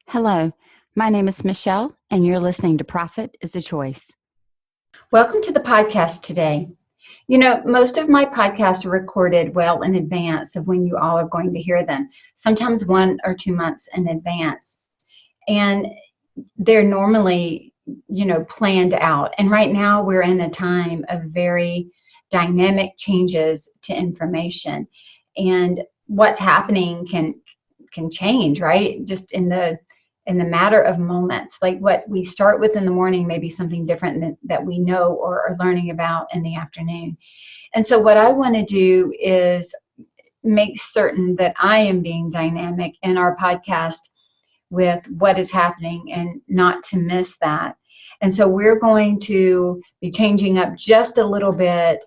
Hello, my name is Michele, and you're listening to Profit is a Choice. Welcome to the podcast today. You know, most of my podcasts are recorded well in advance of when you all are going to hear them, sometimes 1 or 2 months in advance. And they're normally, planned out. And right now we're in a time of very dynamic changes to information. And what's happening can change, right? Just in the matter of moments. Like what we start with in the morning may be something different that we know or are learning about in the afternoon. And so what I want to do is make certain that I am being dynamic in our podcast with what is happening and not to miss that. And so we're going to be changing up just a little bit.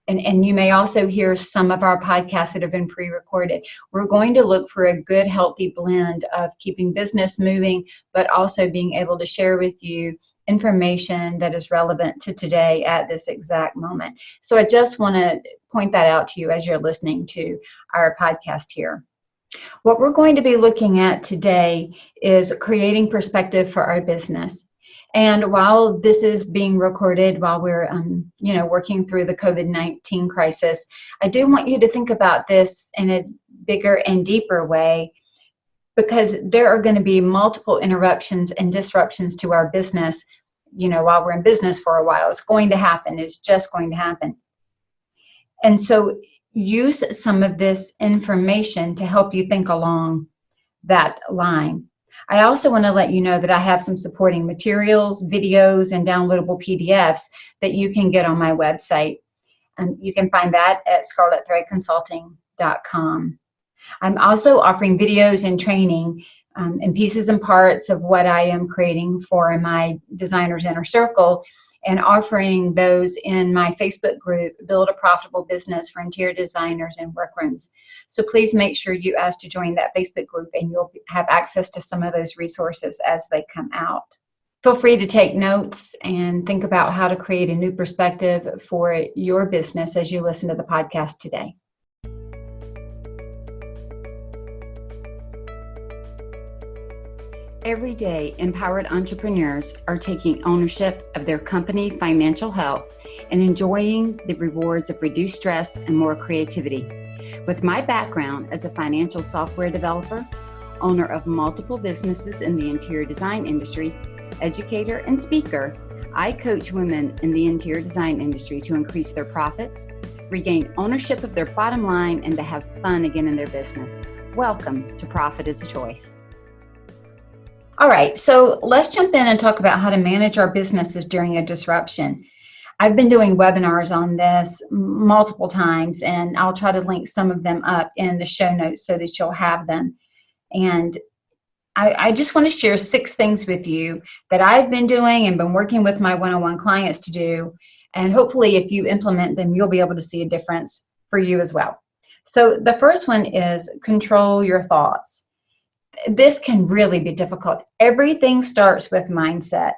And you may also hear some of our podcasts that have been pre-recorded. We're going to look for a good, healthy blend of keeping business moving, but also being able to share with you information that is relevant to today at this exact moment. So I just want to point that out to you as you're listening to our podcast here. What we're going to be looking at today is creating perspective for our business. And while this is being recorded while we're, working through the COVID-19 crisis, I do want you to think about this in a bigger and deeper way, because there are going to be multiple interruptions and disruptions to our business, while we're in business for a while. It's going to happen. It's just going to happen. And so use some of this information to help you think along that line. I also want to let you know that I have some supporting materials, videos, and downloadable PDFs that you can get on my website. You can find that at scarletthreadconsulting.com. I'm also offering videos and training and pieces and parts of what I am creating for my Designers Inner Circle, and offering those in my Facebook group, Build a Profitable Business for Interior Designers and Workrooms. So please make sure you ask to join that Facebook group, and you'll have access to some of those resources as they come out. Feel free to take notes and think about how to create a new perspective for your business as you listen to the podcast today. Every day, empowered entrepreneurs are taking ownership of their company financial health and enjoying the rewards of reduced stress and more creativity. With my background as a financial software developer, owner of multiple businesses in the interior design industry, educator, and speaker, I coach women in the interior design industry to increase their profits, regain ownership of their bottom line, and to have fun again in their business. Welcome to Profit is a Choice. All right, so let's jump in and talk about how to manage our businesses during a disruption. I've been doing webinars on this multiple times, and I'll try to link some of them up in the show notes so that you'll have them. And I just want to share 6 things with you that I've been doing and been working with my one-on-one clients to do. And hopefully if you implement them, you'll be able to see a difference for you as well. So the first one is control your thoughts. This can really be difficult. Everything starts with mindset.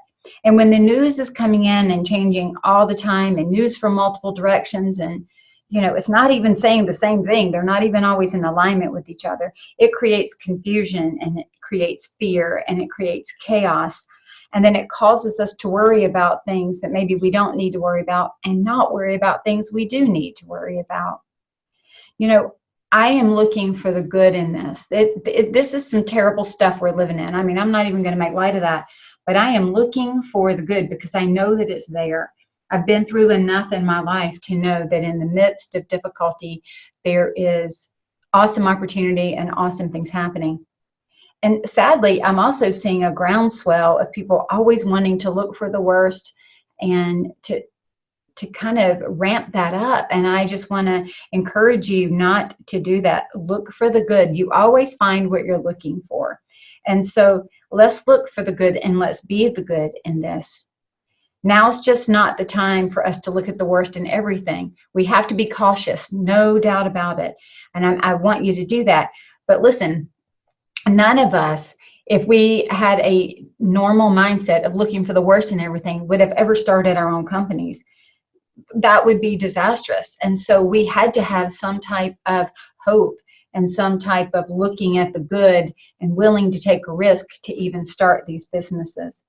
And when the news is coming in and changing all the time, and news from multiple directions, and it's not even saying the same thing, they're not even always in alignment with each other, it creates confusion, and it creates fear, and it creates chaos. And then it causes us to worry about things that maybe we don't need to worry about, and not worry about things we do need to worry about. I am looking for the good in this. This is some terrible stuff we're living in. I mean, I'm not even going to make light of that, but I am looking for the good because I know that it's there. I've been through enough in my life to know that in the midst of difficulty, there is awesome opportunity and awesome things happening. And sadly, I'm also seeing a groundswell of people always wanting to look for the worst and to kind of ramp that up. And I just want to encourage you not to do that. Look for the good. You always find what you're looking for. And so let's look for the good, and let's be the good in this. Now's just not the time for us to look at the worst in everything. We have to be cautious, no doubt about it. And I want you to do that. But listen, none of us, if we had a normal mindset of looking for the worst in everything, would have ever started our own companies. That would be disastrous. And so we had to have some type of hope and some type of looking at the good and willing to take a risk to even start these businesses.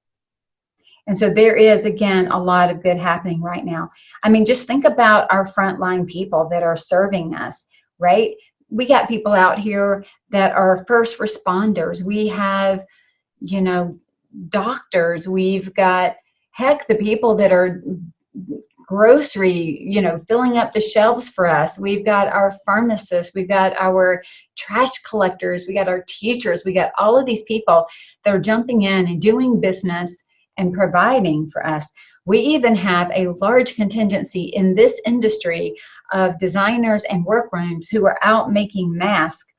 And so there is, again, a lot of good happening right now. I mean, just think about our frontline people that are serving us, right? We got people out here that are first responders. We have, doctors. We've got, heck, the people that are grocery, filling up the shelves for us. We've got our pharmacists. We've got our trash collectors. We got our teachers. We got all of these people that are jumping in and doing business and providing for us. We even have a large contingency in this industry of designers and workrooms who are out making masks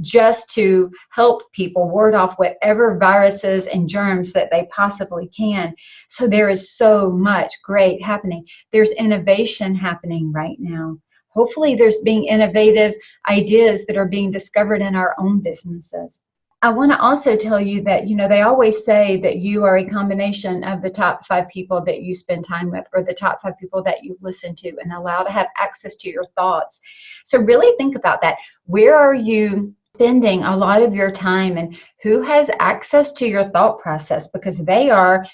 just to help people ward off whatever viruses and germs that they possibly can. So there is so much great happening. There's innovation happening right now. Hopefully there's being innovative ideas that are being discovered in our own businesses. I want to also tell you that, they always say that you are a combination of the top 5 people that you spend time with, or the top 5 people that you listen to and allow to have access to your thoughts. So really think about that. Where are you spending a lot of your time, and who has access to your thought process? Because they are,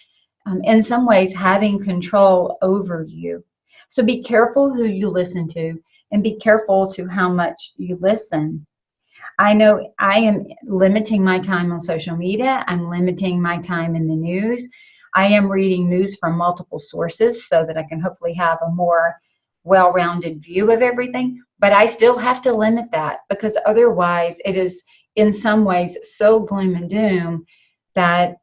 in some ways, having control over you. So be careful who you listen to, and be careful to how much you listen. I know I am limiting my time on social media. I'm limiting my time in the news. I am reading news from multiple sources so that I can hopefully have a more well-rounded view of everything. But I still have to limit that, because otherwise it is in some ways so gloom and doom that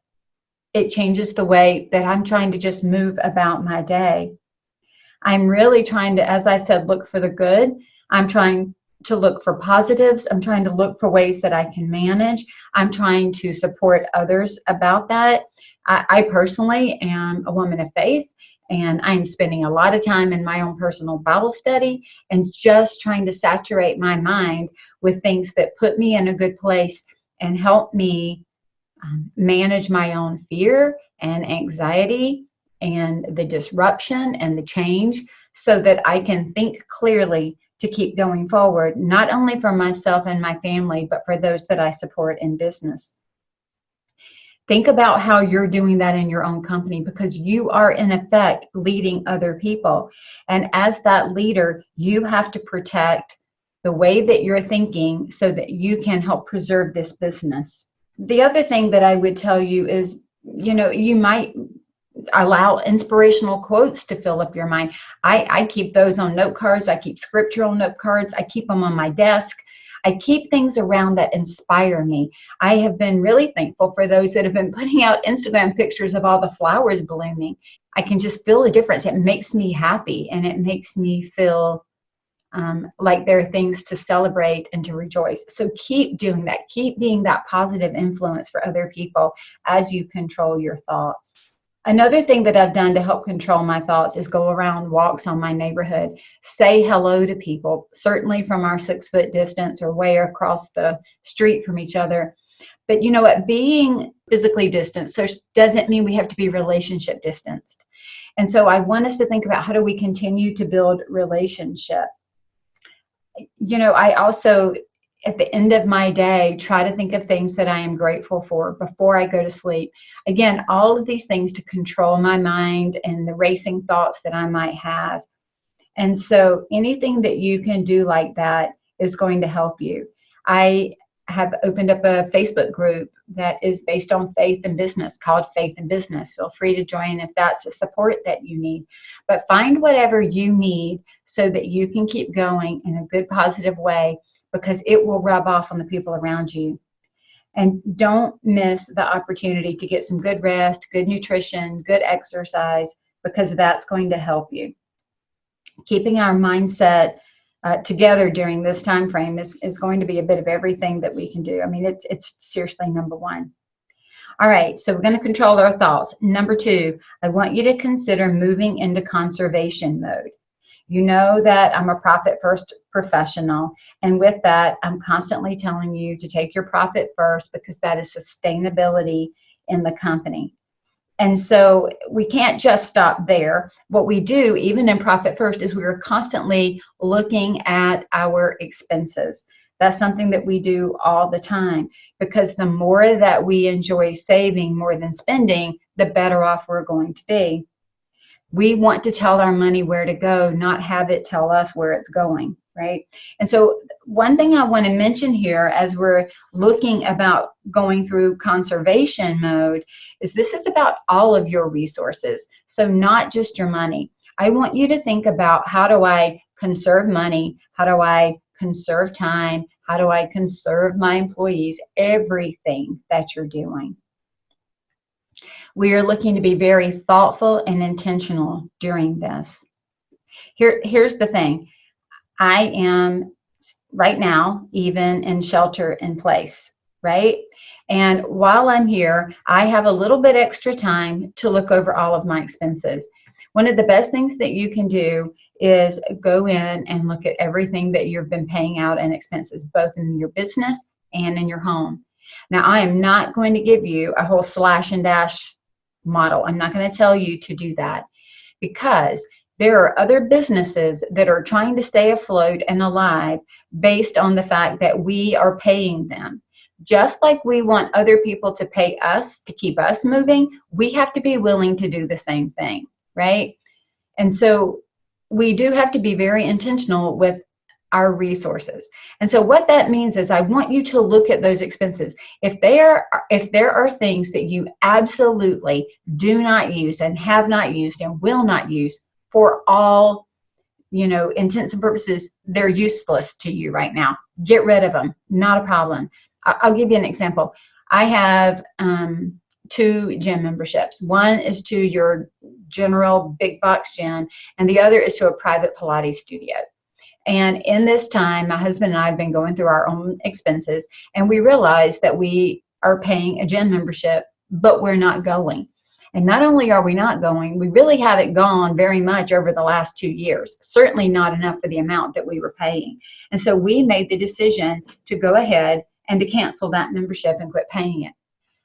it changes the way that I'm trying to just move about my day. I'm really trying to, as I said, look for the good. I'm trying to look for positives. I'm trying to look for ways that I can manage. I'm trying to support others about that. I personally am a woman of faith, and I'm spending a lot of time in my own personal Bible study and just trying to saturate my mind with things that put me in a good place and help me manage my own fear and anxiety and the disruption and the change, so that I can think clearly to keep going forward, not only for myself and my family, but for those that I support in business. Think about how you're doing that in your own company, because you are in effect leading other people. And as that leader, you have to protect the way that you're thinking so that you can help preserve this business. The other thing that I would tell you is, you might allow inspirational quotes to fill up your mind. I keep those on note cards. I keep scriptural note cards. I keep them on my desk. I keep things around that inspire me. I have been really thankful for those that have been putting out Instagram pictures of all the flowers blooming. I can just feel the difference. It makes me happy, and it makes me feel like there are things to celebrate and to rejoice. So keep doing that. Keep being that positive influence for other people as you control your thoughts. Another thing that I've done to help control my thoughts is go around walks on my neighborhood, say hello to people, certainly from our 6-foot distance or way across the street from each other. But you know what? Being physically distanced doesn't mean we have to be relationship distanced. And so I want us to think about, how do we continue to build relationship? I also, at the end of my day, try to think of things that I am grateful for before I go to sleep. Again, all of these things to control my mind and the racing thoughts that I might have. And so anything that you can do like that is going to help you. I have opened up a Facebook group that is based on faith and business called Faith and Business. Feel free to join if that's the support that you need. But find whatever you need so that you can keep going in a good, positive way, because it will rub off on the people around you. And don't miss the opportunity to get some good rest, good nutrition, good exercise, because that's going to help you. Keeping our mindset together during this time frame is going to be a bit of everything that we can do. I mean, it's seriously number one. All right, so we're going to control our thoughts. Number 2, I want you to consider moving into conservation mode. You know that I'm a profit first professional, and with that, I'm constantly telling you to take your profit first, because that is sustainability in the company. And so we can't just stop there. What we do, even in Profit First, is we're constantly looking at our expenses. That's something that we do all the time, because the more that we enjoy saving more than spending, the better off we're going to be. We want to tell our money where to go, not have it tell us where it's going, right? And so one thing I want to mention here as we're looking about going through conservation mode is this is about all of your resources. So not just your money. I want you to think about, how do I conserve money? How do I conserve time? How do I conserve my employees? Everything that you're doing. We are looking to be very thoughtful and intentional during this. Here's the thing. I am right now even in shelter in place, right? And while I'm here, I have a little bit extra time to look over all of my expenses. One of the best things that you can do is go in and look at everything that you've been paying out in expenses, both in your business and in your home. Now, I am not going to give you a whole slash and dash model. I'm not going to tell you to do that, because there are other businesses that are trying to stay afloat and alive based on the fact that we are paying them. Just like we want other people to pay us to keep us moving, we have to be willing to do the same thing, right? And so we do have to be very intentional with our resources. And so what that means is, I want you to look at those expenses. If there are things that you absolutely do not use and have not used and will not use, for all intents and purposes, they're useless to you right now, get rid of them. Not a problem. I'll give you an example. I have 2 gym memberships. One is to your general big box gym, and the other is to a private Pilates studio. And in this time, my husband and I have been going through our own expenses, and we realized that we are paying a gym membership, but we're not going. And not only are we not going, we really haven't gone very much over the last 2 years, certainly not enough for the amount that we were paying. And so we made the decision to go ahead and to cancel that membership and quit paying it.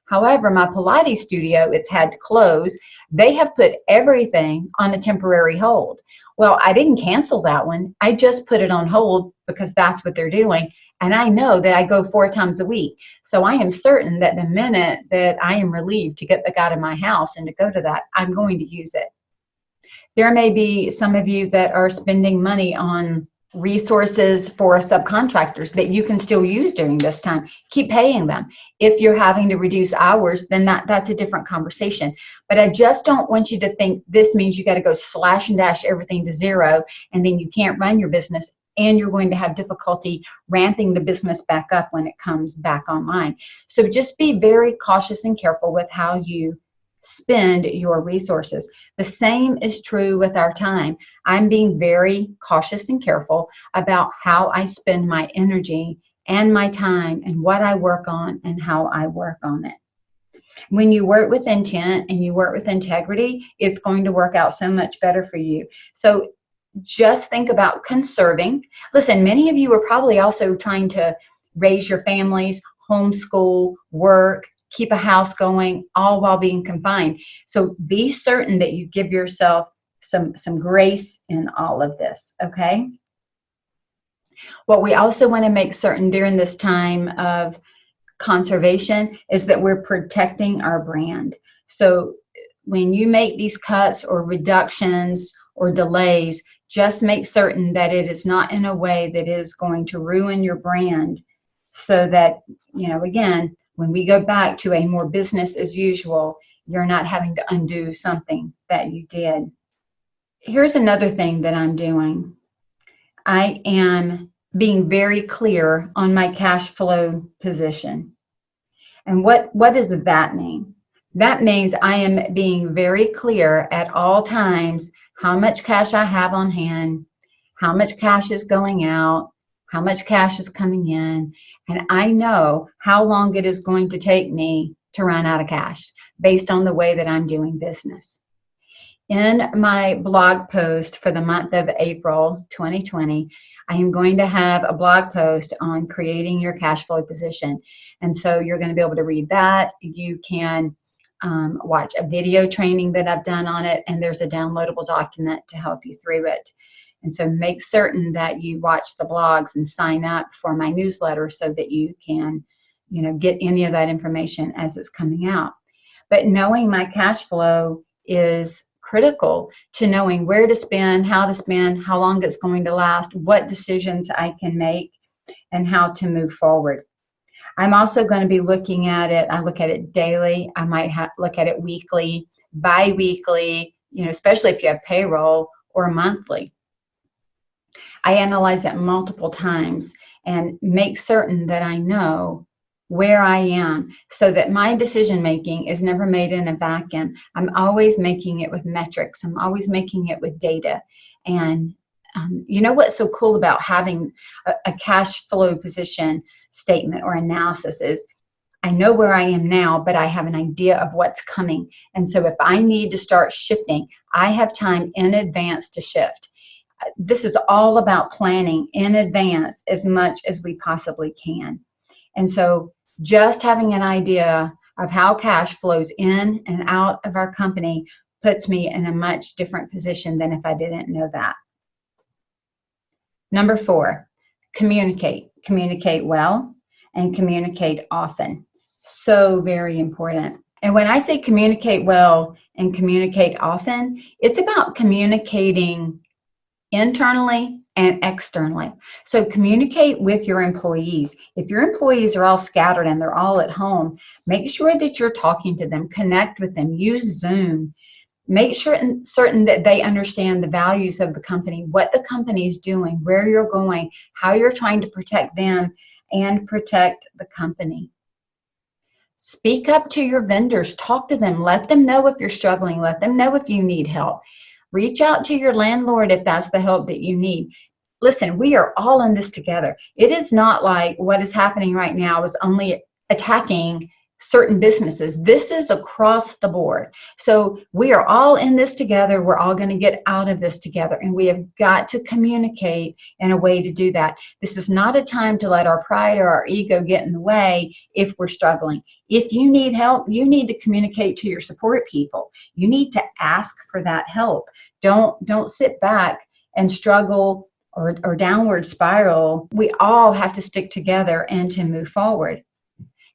However, my Pilates studio, it's had to close. They have put everything on a temporary hold. Well, I didn't cancel that one. I just put it on hold because that's what they're doing. And I know that I go 4 times a week. So I am certain that the minute that I am relieved to get back out of my house and to go to that, I'm going to use it. There may be some of you that are spending money on resources for subcontractors that you can still use during this time. Keep paying them. If you're having to reduce hours, then that's a different conversation. But I just don't want you to think this means you got to go slash and dash everything to zero, and then you can't run your business, and you're going to have difficulty ramping the business back up when it comes back online. So just be very cautious and careful with how you spend your resources. The same is true with our time. I'm being very cautious and careful about how I spend my energy and my time and what I work on and how I work on it. When you work with intent and you work with integrity, it's going to work out so much better for you. So just think about conserving. Listen, many of you are probably also trying to raise your families, homeschool, work, keep a house going, all while being confined. So be certain that you give yourself some grace in all of this, okay? What we also want to make certain during this time of conservation is that we're protecting our brand. So when you make these cuts or reductions or delays, just make certain that it is not in a way that is going to ruin your brand, so that, again, when we go back to a more business as usual, you're not having to undo something that you did. Here's another thing that I'm doing. I am being very clear on my cash flow position. And what does that mean? That means I am being very clear at all times how much cash I have on hand, how much cash is going out, how much cash is coming in, and I know how long it is going to take me to run out of cash based on the way that I'm doing business. In my blog post for the month of April 2020, I am going to have a blog post on creating your cash flow position. And so you're going to be able to read that. You can watch a video training that I've done on it, and there's a downloadable document to help you through it. And so make certain that you watch the blogs and sign up for my newsletter so that you can, get any of that information as it's coming out. But knowing my cash flow is critical to knowing where to spend, how long it's going to last, what decisions I can make, and how to move forward. I'm also going to be looking at it. I look at it daily. I might look at it weekly, bi-weekly, especially if you have payroll, or monthly. I analyze it multiple times and make certain that I know where I am so that my decision making is never made in a vacuum. I'm always making it with metrics. I'm always making it with data. And what's so cool about having a cash flow position statement or analysis is I know where I am now, but I have an idea of what's coming. And so if I need to start shifting, I have time in advance to shift. This is all about planning in advance as much as we possibly can. And so just having an idea of how cash flows in and out of our company puts me in a much different position than if I didn't know that. Number 4, communicate. Communicate well and communicate often. So very important. And when I say communicate well and communicate often, it's about communicating internally and externally. So communicate with your employees. If your employees are all scattered and they're all at home, make sure that you're talking to them, connect with them, use Zoom. Make sure certain that they understand the values of the company, what the company is doing, where you're going, how you're trying to protect them and protect the company. Speak up to your vendors, talk to them, let them know if you're struggling, let them know if you need help. Reach out to your landlord if that's the help that you need. Listen, we are all in this together. It is not like what is happening right now is only attacking certain businesses. This is across the board. So we are all in this together. We're all going to get out of this together. And we have got to communicate in a way to do that. This is not a time to let our pride or our ego get in the way if we're struggling. If you need help, you need to communicate to your support people. You need to ask for that help. Don't sit back and struggle or downward spiral. We all have to stick together and to move forward.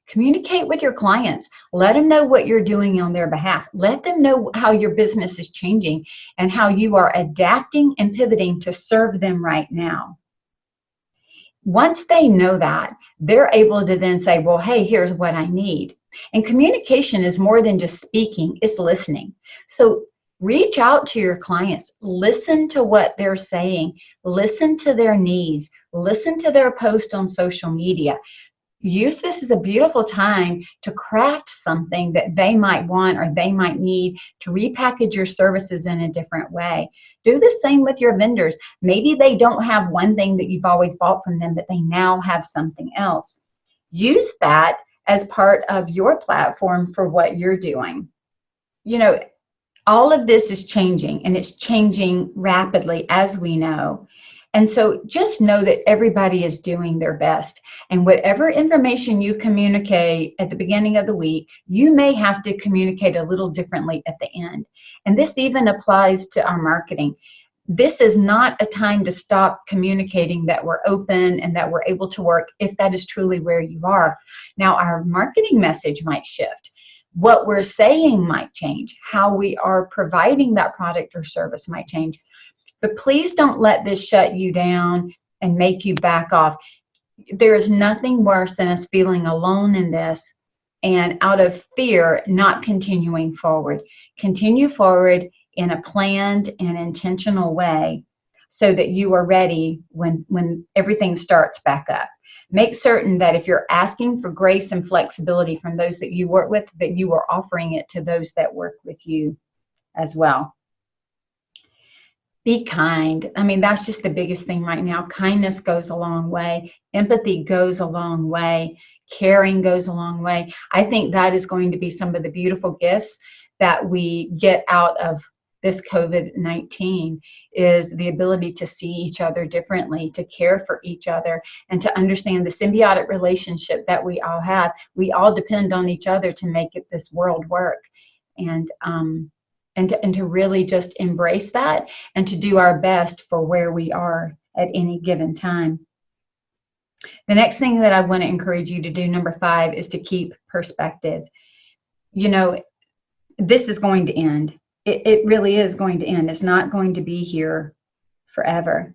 Communicate with your clients. Let them know what you're doing on their behalf. Let them know how your business is changing and how you are adapting and pivoting to serve them right now. Once they know that, they're able to then say, well, hey, here's what I need. And communication is more than just speaking, it's listening. So reach out to your clients, listen to what they're saying, listen to their needs, listen to their post on social media. Use this as a beautiful time to craft something that they might want or they might need, to repackage your services in a different way. Do the same with your vendors. Maybe they don't have one thing that you've always bought from them, but they now have something else. Use that as part of your platform for what you're doing. All of this is changing, and it's changing rapidly, as we know. And so just know that everybody is doing their best. And whatever information you communicate at the beginning of the week, you may have to communicate a little differently at the end. And this even applies to our marketing. This is not a time to stop communicating that we're open and that we're able to work if that is truly where you are. Now, our marketing message might shift. What we're saying might change. How we are providing that product or service might change. But please don't let this shut you down and make you back off. There is nothing worse than us feeling alone in this and out of fear not continuing forward. Continue forward in a planned and intentional way so that you are ready when everything starts back up. Make certain that if you're asking for grace and flexibility from those that you work with, that you are offering it to those that work with you as well. Be kind. I mean, that's just the biggest thing right now. Kindness goes a long way. Empathy goes a long way. Caring goes a long way. I think that is going to be some of the beautiful gifts that we get out of this COVID-19 is the ability to see each other differently, to care for each other, and to understand the symbiotic relationship that we all have. We all depend on each other to make this world work. And and to really just embrace that and to do our best for where we are at any given time. The next thing that I want to encourage you to do, number 5, is to keep perspective. You know, this is going to end. It really is going to end. It's not going to be here forever.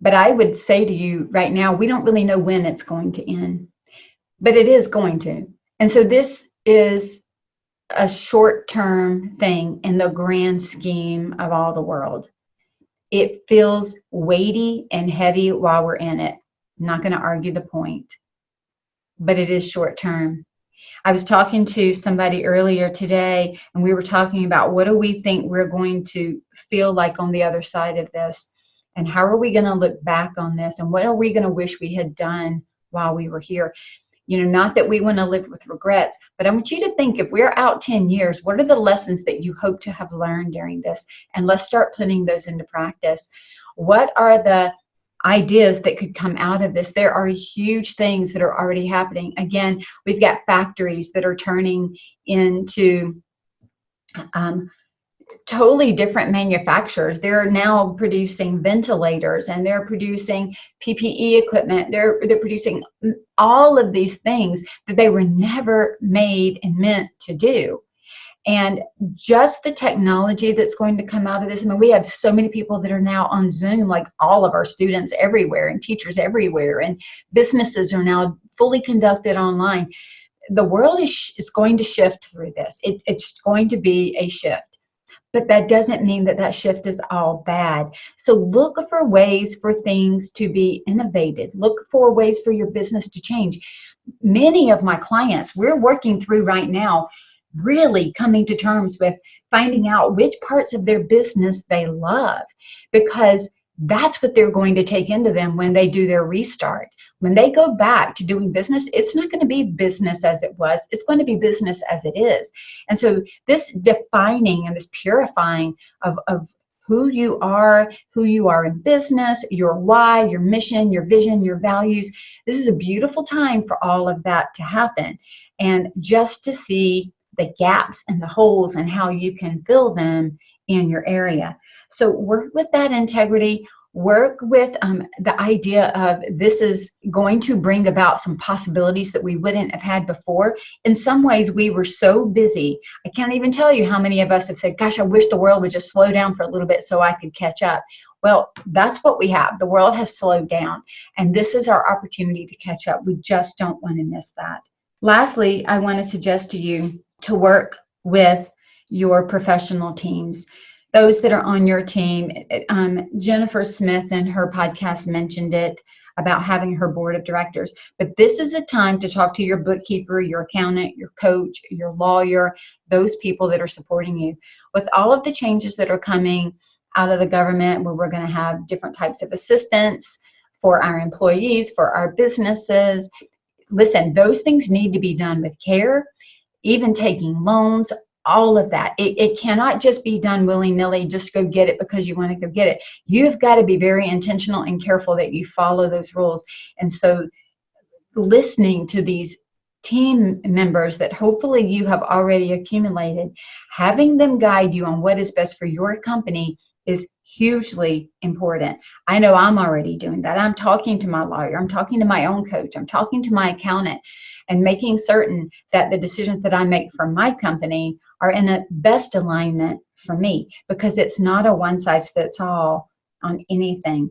But I would say to you right now, we don't really know when it's going to end, but it is going to. And so this is a short-term thing in the grand scheme of all the world. It feels weighty and heavy while we're in it. I'm not going to argue the point, but it is short-term. I was talking to somebody earlier today, and we were talking about what do we think we're going to feel like on the other side of this, and how are we going to look back on this, and what are we going to wish we had done while we were here. You know, not that we want to live with regrets, but I want you to think, if we're out 10 years, what are the lessons that you hope to have learned during this? And let's start putting those into practice. What are the ideas that could come out of this? There are huge things that are already happening. Again, we've got factories that are turning into totally different manufacturers. They're now producing ventilators, and they're producing PPE equipment. They're producing all of these things that they were never made and meant to do. And just the technology that's going to come out of this. I mean, we have so many people that are now on Zoom, like all of our students everywhere and teachers everywhere, and businesses are now fully conducted online. The world is going to shift through this. It's going to be a shift. But that doesn't mean that that shift is all bad. So look for ways for things to be innovative. Look for ways for your business to change. Many of my clients, we're working through right now, really coming to terms with finding out which parts of their business they love, because that's what they're going to take into them when they do their restart. When they go back to doing business, it's not going to be business as it was. It's going to be business as it is. And so this defining and this purifying of who you are in business, your why, your mission, your vision, your values, this is a beautiful time for all of that to happen. And just to see the gaps and the holes and how you can fill them in your area. So work with that integrity, work with the idea of this is going to bring about some possibilities that we wouldn't have had before. In some ways, we were so busy. I can't even tell you how many of us have said, gosh, I wish the world would just slow down for a little bit so I could catch up. Well, that's what we have. The world has slowed down, and this is our opportunity to catch up. We just don't want to miss that. Lastly, I want to suggest to you to work with your professional teams. Those that are on your team, Jennifer Smith in her podcast mentioned it about having her board of directors. But this is a time to talk to your bookkeeper, your accountant, your coach, your lawyer, those people that are supporting you. With all of the changes that are coming out of the government, where we're going to have different types of assistance for our employees, for our businesses, listen, those things need to be done with care, even taking loans. All of that. It cannot just be done willy-nilly, just go get it because you want to go get it. You've got to be very intentional and careful that you follow those rules. And so listening to these team members that hopefully you have already accumulated, having them guide you on what is best for your company is hugely important. I know I'm already doing that. I'm talking to my lawyer. I'm talking to my own coach. I'm talking to my accountant, and making certain that the decisions that I make for my company are in a best alignment for me, because it's not a one-size-fits-all on anything.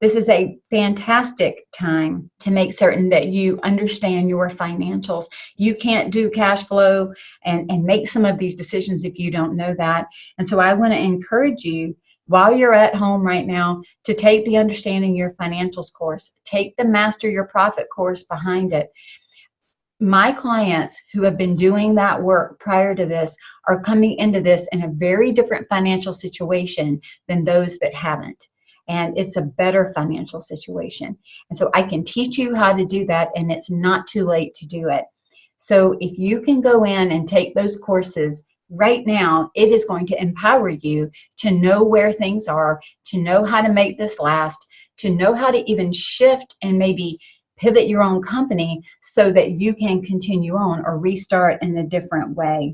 This is a fantastic time to make certain that you understand your financials. You can't do cash flow and make some of these decisions if you don't know that. And so I want to encourage you, while you're at home right now, to take the Understanding Your Financials course. Take the Master Your Profit course behind it. My clients who have been doing that work prior to this are coming into this in a very different financial situation than those that haven't. And it's a better financial situation. And so I can teach you how to do that, and it's not too late to do it. So if you can go in and take those courses right now, it is going to empower you to know where things are, to know how to make this last, to know how to even shift and maybe pivot your own company so that you can continue on or restart in a different way.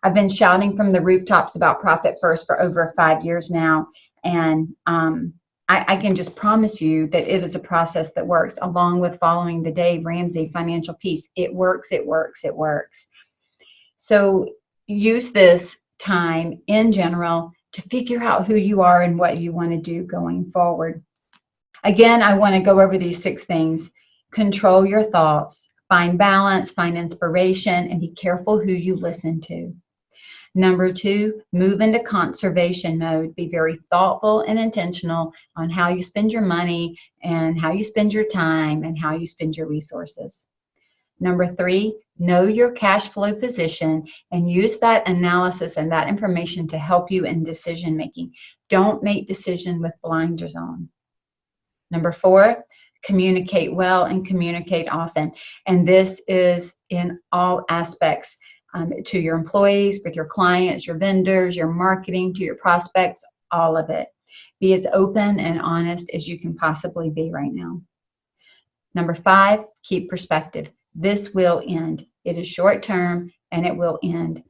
I've been shouting from the rooftops about Profit First for over 5 years now. And I can just promise you that it is a process that works, along with following the Dave Ramsey financial piece. It works, it works, it works. So use this time in general to figure out who you are and what you want to do going forward. Again, I want to go over these 6 things. Control your thoughts, find balance, find inspiration, and be careful who you listen to. Number 2, move into conservation mode. Be very thoughtful and intentional on how you spend your money and how you spend your time and how you spend your resources. Number 3, know your cash flow position and use that analysis and that information to help you in decision making. Don't make decisions with blinders on. Number 4, communicate well and communicate often. And this is in all aspects, to your employees, with your clients, your vendors, your marketing, to your prospects, all of it. Be as open and honest as you can possibly be right now. Number 5, keep perspective. This will end. It is short term and it will end.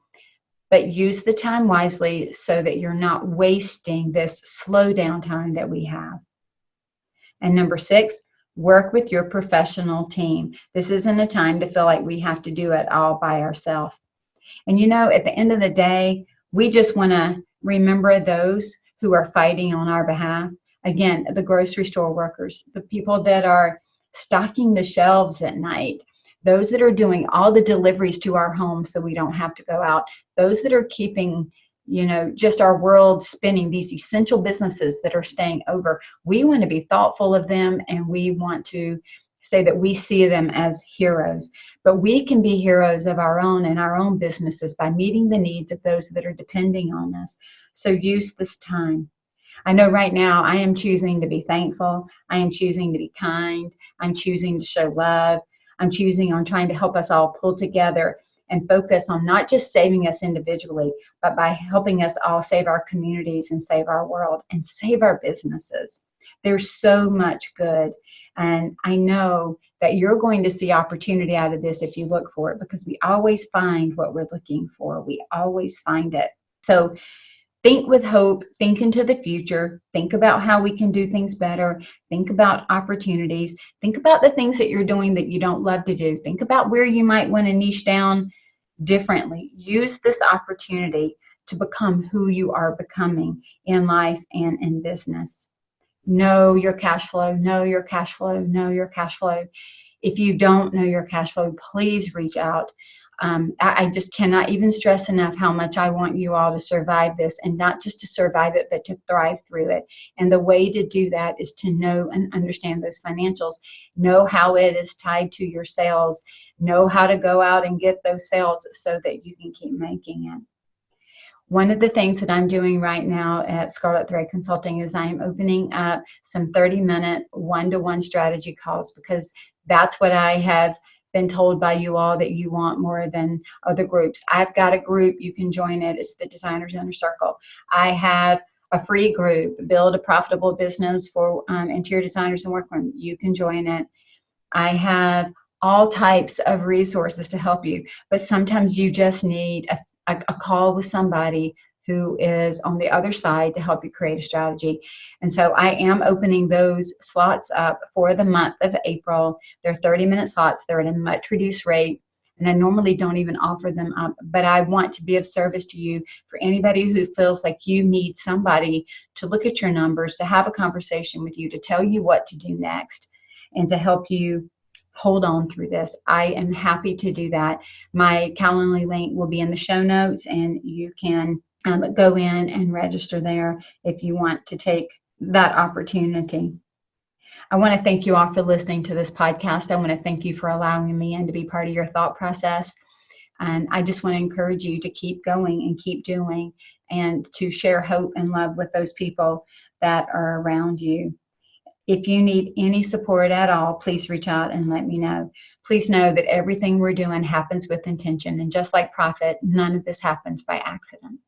But use the time wisely so that you're not wasting this slow down time that we have. And number 6, work with your professional team. This isn't a time to feel like we have to do it all by ourselves. And you know, at the end of the day, we just want to remember those who are fighting on our behalf. Again, the grocery store workers, the people that are stocking the shelves at night, those that are doing all the deliveries to our homes so we don't have to go out, those that are keeping, you know, just our world spinning, these essential businesses that are staying over. We want to be thoughtful of them, and we want to say that we see them as heroes. But we can be heroes of our own and our own businesses by meeting the needs of those that are depending on us. So use this time. I know right now I am choosing to be thankful. I am choosing to be kind. I'm choosing to show love. I'm choosing on trying to help us all pull together and focus on not just saving us individually, but by helping us all save our communities and save our world and save our businesses. There's so much good. And I know that you're going to see opportunity out of this if you look for it, because we always find what we're looking for. We always find it. So think with hope, think into the future, think about how we can do things better, think about opportunities, think about the things that you're doing that you don't love to do, think about where you might want to niche down differently. Use this opportunity to become who you are becoming in life and in business. Know your cash flow, know your cash flow, know your cash flow. If you don't know your cash flow, please reach out. I just cannot even stress enough how much I want you all to survive this, and not just to survive it, but to thrive through it. And the way to do that is to know and understand those financials, know how it is tied to your sales, know how to go out and get those sales so that you can keep making it. One of the things that I'm doing right now at Scarlet Thread Consulting is I am opening up some 30-minute one-to-one strategy calls, because that's what I have been told by you all that you want more than other groups. I've got a group, you can join it. It's the Designers Inner Circle. I have a free group, Build a Profitable Business for Interior Designers and Workwomen. You can join it. I have all types of resources to help you, but sometimes you just need a call with somebody who is on the other side to help you create a strategy. And so I am opening those slots up for the month of April. They're 30-minute slots. They're at a much reduced rate, and I normally don't even offer them up, but I want to be of service to you. For anybody who feels like you need somebody to look at your numbers, to have a conversation with you, to tell you what to do next, and to help you hold on through this, I am happy to do that. My Calendly link will be in the show notes, and you can go in and register there if you want to take that opportunity. I want to thank you all for listening to this podcast. I want to thank you for allowing me in to be part of your thought process. And I just want to encourage you to keep going and keep doing, and to share hope and love with those people that are around you. If you need any support at all, please reach out and let me know. Please know that everything we're doing happens with intention. And just like profit, none of this happens by accident.